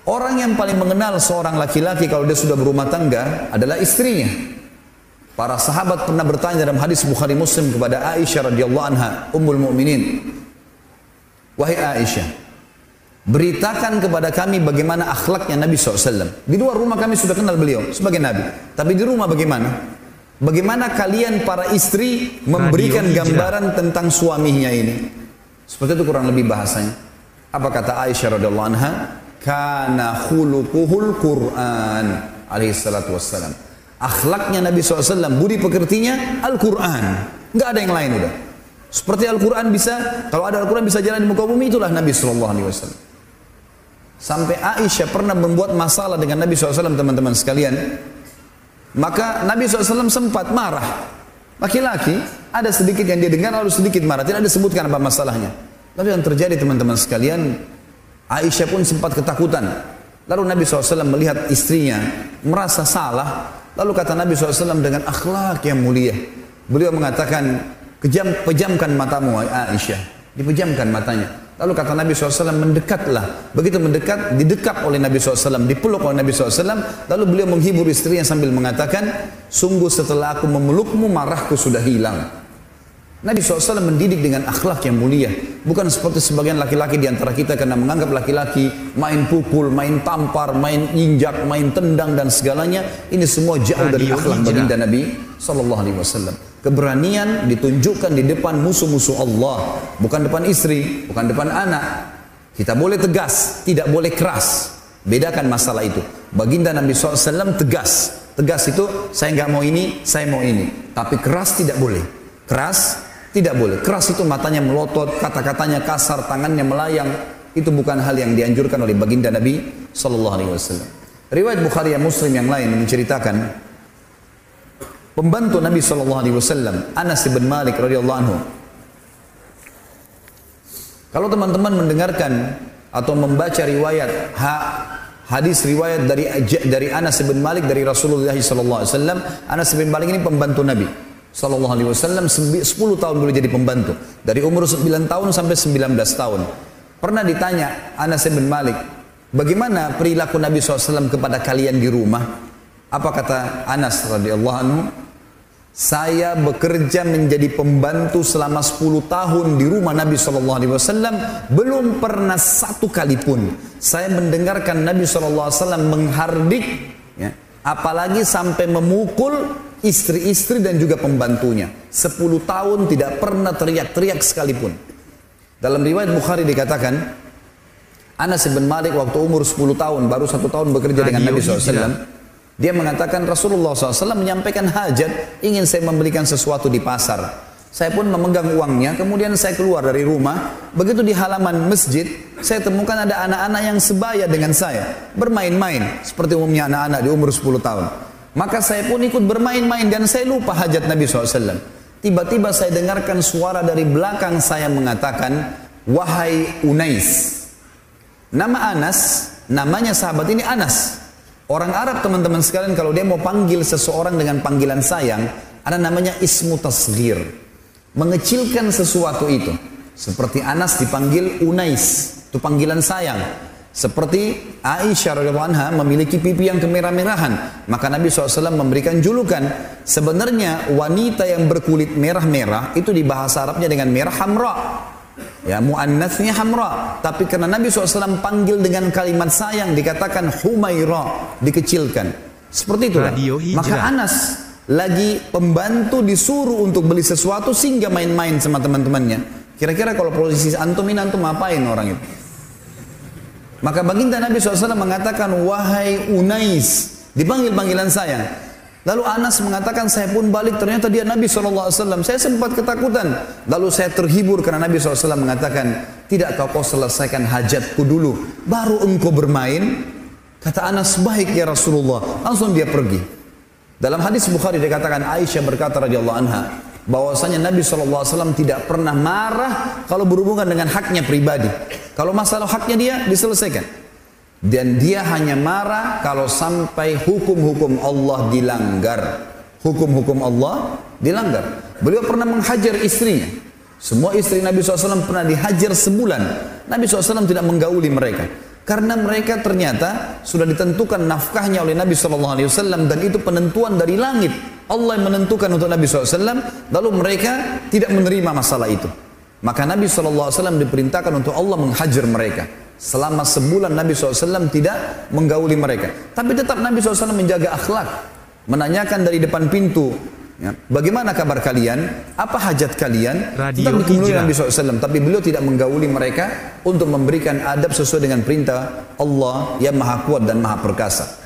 Orang yang paling mengenal seorang laki-laki kalau dia sudah berumah tangga adalah istrinya. Para sahabat pernah bertanya dalam hadis Bukhari Muslim kepada Aisyah radhiyallahu anha, Ummul Mukminin, wahai Aisyah, beritakan kepada kami bagaimana akhlaknya Nabi SAW. Di luar rumah kami sudah kenal beliau sebagai Nabi, tapi di rumah bagaimana? Bagaimana kalian para istri memberikan gambaran tentang suaminya ini? Seperti itu kurang lebih bahasanya. Apa kata Aisyah radhiyallahu anha? Kana khuluquhul Qur'an alaihi salatu wassalam. Akhlaknya Nabi SAW, budi pekertinya Al-Quran. Nggak ada yang lain udah. Seperti Al-Quran bisa, kalau ada Al-Quran bisa jalan di muka bumi, itulah Nabi SAW. Sampai Aisyah pernah membuat masalah dengan Nabi SAW, teman-teman sekalian. Maka Nabi SAW sempat marah. Laki-laki, ada sedikit yang dia dengar, lalu sedikit marah. Tidak disebutkan apa masalahnya. Lalu yang terjadi teman-teman sekalian, Aisyah pun sempat ketakutan. Lalu Nabi SAW melihat istrinya merasa salah. Lalu kata Nabi SAW dengan akhlak yang mulia, beliau mengatakan, pejamkan matamu Aisyah. Dipejamkan matanya. Lalu kata Nabi SAW, mendekatlah. Begitu mendekat, didekap oleh Nabi SAW, dipeluk oleh Nabi SAW. Lalu beliau menghibur istrinya sambil mengatakan, sungguh setelah aku memelukmu, marahku sudah hilang. Nabi SAW mendidik dengan akhlak yang mulia. Bukan seperti sebagian laki-laki di antara kita karena menganggap laki-laki main pukul, main tampar, main injak, main tendang dan segalanya. Ini semua jauh dari akhlak baginda Nabi SAW. Keberanian ditunjukkan di depan musuh-musuh Allah. Bukan depan istri, bukan depan anak. Kita boleh tegas, tidak boleh keras. Bedakan masalah itu. Baginda Nabi SAW tegas. Tegas itu, saya nggak mau ini, saya mau ini. Tapi keras tidak boleh. Keras tidak boleh. Keras itu matanya melotot, kata-katanya kasar, tangannya melayang. Itu bukan hal yang dianjurkan oleh baginda Nabi SAW. Riwayat Bukhari dan Muslim yang lain menceritakan pembantu Nabi SAW, Anas bin Malik radhiyallahu anhu. Kalau teman-teman mendengarkan atau membaca riwayat hadis riwayat dari Anas bin Malik dari Rasulullah SAW, Anas bin Malik ini pembantu Nabi Sallallahu Alaihi Wasallam 10 tahun boleh jadi pembantu, dari umur 9 tahun sampai 19 tahun. Pernah ditanya Anas bin Malik, bagaimana perilaku Nabi SAW kepada kalian di rumah? Apa kata Anas radhiyallahu anhu? Saya bekerja menjadi pembantu selama 10 tahun di rumah Nabi SAW, belum pernah satu kali pun saya mendengarkan Nabi SAW menghardik, ya, apalagi sampai memukul istri-istri dan juga pembantunya. 10 tahun tidak pernah teriak-teriak sekalipun. Dalam riwayat Bukhari dikatakan, Anas bin Malik waktu umur 10 tahun, baru 1 tahun bekerja dengan Nabi SAW, dia mengatakan Rasulullah SAW menyampaikan hajat, ingin saya membelikan sesuatu di pasar. Saya pun memegang uangnya, kemudian saya keluar dari rumah. Begitu di halaman masjid, saya temukan ada anak-anak yang sebaya dengan saya, bermain-main, seperti umumnya anak-anak di umur 10 tahun. Maka saya pun ikut bermain-main dan saya lupa hajat Nabi SAW. Tiba-tiba saya dengarkan suara dari belakang saya mengatakan, wahai Unais. Nama Anas, namanya sahabat ini Anas. Orang Arab teman-teman sekalian kalau dia mau panggil seseorang dengan panggilan sayang, ada namanya ismu tasghir. Mengecilkan sesuatu itu. Seperti Anas dipanggil Unais, itu panggilan sayang. Seperti Aisyah radhiyallahu anha memiliki pipi yang kemerah-merahan, maka Nabi SAW memberikan julukan. Sebenarnya wanita yang berkulit merah-merah itu di bahasa Arabnya dengan merah hamra, ya, muannatsnya hamra. Tapi karena Nabi SAW panggil dengan kalimat sayang, dikatakan Humaira, dikecilkan. Seperti itulah. Maka Anas lagi pembantu disuruh untuk beli sesuatu sehingga main-main sama teman-temannya. Kira-kira kalau posisi antum ini, antum ngapain orang itu? Maka baginda Nabi SAW mengatakan, wahai Unais, dipanggil panggilan sayang. Lalu Anas mengatakan, saya pun balik, ternyata dia Nabi SAW. Saya sempat ketakutan. Lalu saya terhibur karena Nabi SAW mengatakan, tidak kau selesaikan hajatku dulu, baru engkau bermain? Kata Anas, baik ya Rasulullah. Langsung dia pergi. Dalam hadis Bukhari dikatakan, Aisyah berkata radhiyallahu anha, bahwasanya Nabi SAW tidak pernah marah kalau berhubungan dengan haknya pribadi. Kalau masalah haknya dia diselesaikan. Dan dia hanya marah kalau sampai hukum-hukum Allah dilanggar. Hukum-hukum Allah dilanggar. Beliau pernah menghajar istrinya. Semua istri Nabi SAW pernah dihajar sebulan. Nabi SAW tidak menggauli mereka. Karena mereka ternyata sudah ditentukan nafkahnya oleh Nabi SAW dan itu penentuan dari langit. Allah yang menentukan untuk Nabi SAW, lalu mereka tidak menerima masalah itu. Maka Nabi SAW diperintahkan untuk Allah menghajar mereka. Selama sebulan Nabi SAW tidak menggauli mereka. Tapi tetap Nabi SAW menjaga akhlak. Menanyakan dari depan pintu, ya, bagaimana kabar kalian? Apa hajat kalian? Tetap ditemui Nabi SAW. Tapi beliau tidak menggauli mereka untuk memberikan adab sesuai dengan perintah Allah yang maha kuat dan maha perkasa.